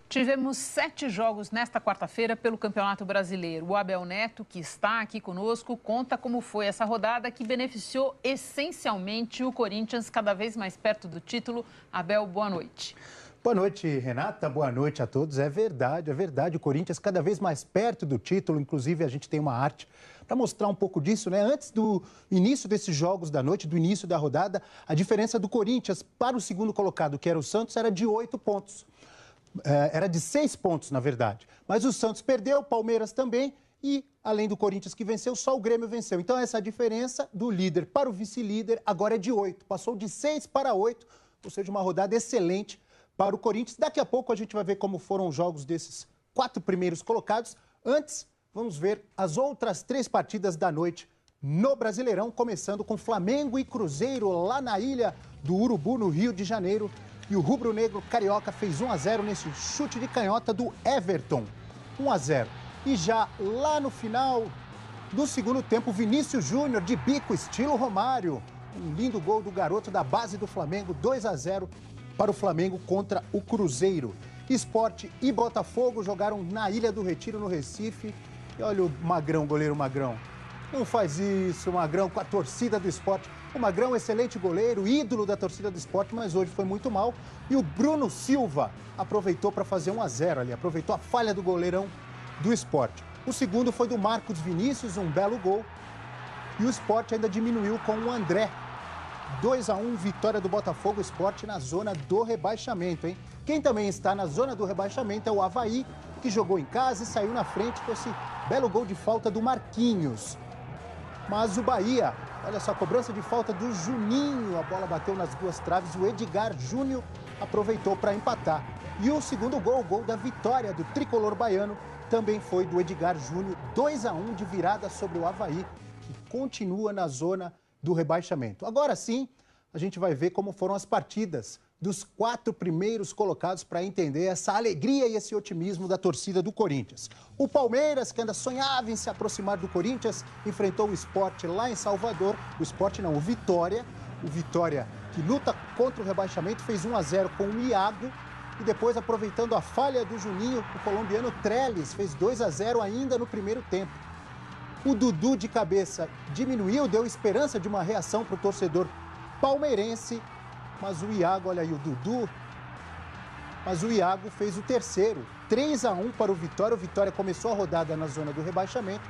Tivemos 7 jogos nesta quarta-feira pelo Campeonato Brasileiro. O Abel Neto, que está aqui conosco, conta como foi essa rodada que beneficiou essencialmente o Corinthians cada vez mais perto do título. Abel, boa noite. Boa noite, Renata. Boa noite a todos. É verdade. O Corinthians cada vez mais perto do título. Inclusive, a gente tem uma arte para mostrar um pouco disso, né? Antes do início desses jogos da noite, do início da rodada, a diferença do Corinthians para o segundo colocado, que era o Santos, era de 8 pontos. Era de 6 pontos, na verdade. Mas o Santos perdeu, o Palmeiras também e, além do Corinthians que venceu, só o Grêmio venceu. Então, essa diferença do líder para o vice-líder agora é de 8. Passou de 6 para 8, ou seja, uma rodada excelente para o Corinthians. Daqui a pouco a gente vai ver como foram os jogos desses 4 primeiros colocados. Antes, vamos ver as outras 3 partidas da noite no Brasileirão, começando com Flamengo e Cruzeiro lá na Ilha do Urubu, no Rio de Janeiro. E o rubro-negro carioca fez 1-0 nesse chute de canhota do Everton. 1-0. E já lá no final do segundo tempo, Vinícius Júnior de bico, estilo Romário. Um lindo gol do garoto da base do Flamengo, 2-0 para o Flamengo contra o Cruzeiro. Sport e Botafogo jogaram na Ilha do Retiro, no Recife. E olha o Magrão, goleiro Magrão. Não faz isso, Magrão, com a torcida do Sport. O Magrão, excelente goleiro, ídolo da torcida do Sport, mas hoje foi muito mal. E o Bruno Silva aproveitou para fazer 1-0 ali, aproveitou a falha do goleirão do Sport. O segundo foi do Marcos Vinícius, um belo gol. E o Sport ainda diminuiu com o André. 2-1, vitória do Botafogo. Sport na zona do rebaixamento, hein? Quem também está na zona do rebaixamento é o Avaí, que jogou em casa e saiu na frente com esse belo gol de falta do Marquinhos. Mas o Bahia, olha só, cobrança de falta do Juninho. A bola bateu nas 2 traves, o Edgar Júnior aproveitou para empatar. E o segundo gol, o gol da vitória do tricolor baiano, também foi do Edgar Júnior. 2-1 de virada sobre o Avaí, que continua na zona do rebaixamento. Agora sim, a gente vai ver como foram as partidas dos 4 primeiros colocados para entender essa alegria e esse otimismo da torcida do Corinthians. O Palmeiras, que ainda sonhava em se aproximar do Corinthians, enfrentou o Sport lá em Salvador. O Sport não, o Vitória. O Vitória, que luta contra o rebaixamento, fez 1-0 com o Iago. E depois, aproveitando a falha do Juninho, o colombiano Trellis fez 2-0 ainda no primeiro tempo. O Dudu de cabeça diminuiu, deu esperança de uma reação para o torcedor palmeirense. Mas o Iago, olha aí, o Dudu. Mas o Iago fez o terceiro. 3-1 para o Vitória. O Vitória começou a rodada na zona do rebaixamento.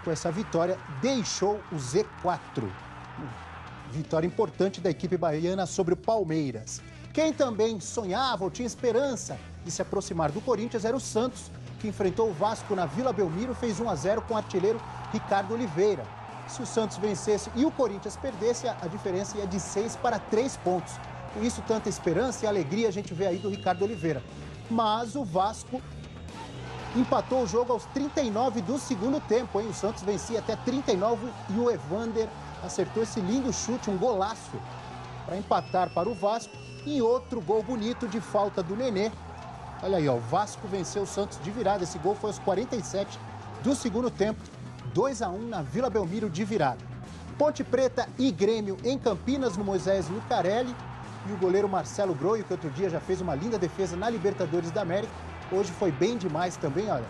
Com essa vitória, deixou o Z4. Vitória importante da equipe baiana sobre o Palmeiras. Quem também sonhava ou tinha esperança de se aproximar do Corinthians era o Santos, que enfrentou o Vasco na Vila Belmiro, fez 1-0 com o artilheiro Ricardo Oliveira. Se o Santos vencesse e o Corinthians perdesse, a diferença ia de 6 para 3 pontos. Com isso, tanta esperança e alegria a gente vê aí do Ricardo Oliveira. Mas o Vasco empatou o jogo aos 39 do segundo tempo, hein? O Santos vencia até 39 e o Evander acertou esse lindo chute, um golaço, para empatar para o Vasco. E outro gol bonito de falta do Nenê. Olha aí, ó, o Vasco venceu o Santos de virada. Esse gol foi aos 47 do segundo tempo. 2-1 na Vila Belmiro de virada. Ponte Preta e Grêmio em Campinas, no Moisés Lucarelli. E o goleiro Marcelo Groio, que outro dia já fez uma linda defesa na Libertadores da América, hoje foi bem demais também, olha.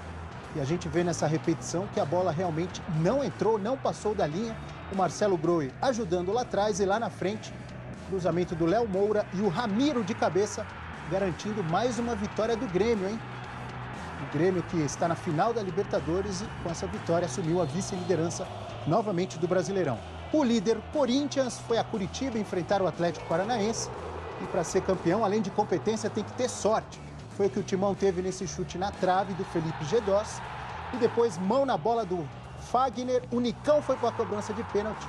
E a gente vê nessa repetição que a bola realmente não entrou, não passou da linha. O Marcelo Groio ajudando lá atrás e lá na frente, cruzamento do Léo Moura e o Ramiro de cabeça, garantindo mais uma vitória do Grêmio, hein? O Grêmio que está na final da Libertadores e com essa vitória assumiu a vice-liderança novamente do Brasileirão. O líder Corinthians foi a Curitiba enfrentar o Atlético Paranaense e para ser campeão, além de competência, tem que ter sorte. Foi o que o Timão teve nesse chute na trave do Felipe Gedós e depois mão na bola do Fagner. O Nicão foi para a cobrança de pênalti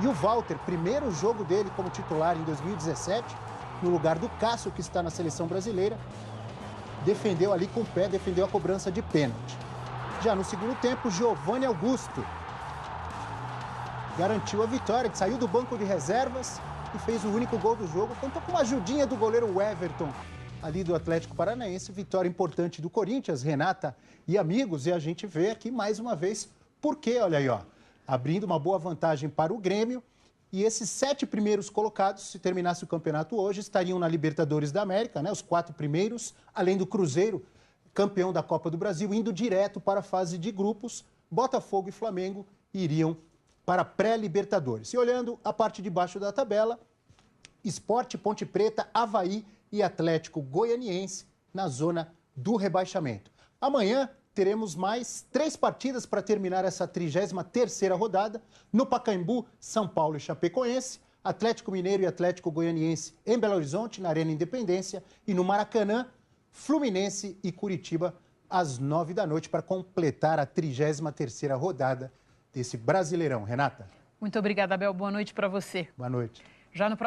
e o Walter, primeiro jogo dele como titular em 2017, no lugar do Cássio, que está na seleção brasileira, defendeu ali com o pé, defendeu a cobrança de pênalti. Já no segundo tempo, Giovanni Augusto garantiu a vitória, que saiu do banco de reservas e fez o único gol do jogo. Contou com uma ajudinha do goleiro Everton, ali do Atlético Paranaense. Vitória importante do Corinthians, Renata e amigos. E a gente vê aqui mais uma vez por quê, olha aí, ó. Abrindo uma boa vantagem para o Grêmio. E esses 7 primeiros colocados, se terminasse o campeonato hoje, estariam na Libertadores da América, né? Os 4 primeiros, além do Cruzeiro, campeão da Copa do Brasil, indo direto para a fase de grupos. Botafogo e Flamengo iriam para a pré-Libertadores. E olhando a parte de baixo da tabela, Sport, Ponte Preta, Avaí e Atlético Goianiense na zona do rebaixamento. Amanhã teremos mais 3 partidas para terminar essa 33ª rodada. No Pacaembu, São Paulo e Chapecoense, Atlético Mineiro e Atlético Goianiense em Belo Horizonte, na Arena Independência. E no Maracanã, Fluminense e Curitiba às 9 da noite para completar a 33ª rodada desse Brasileirão. Renata. Muito obrigada, Abel. Boa noite para você. Boa noite. Já no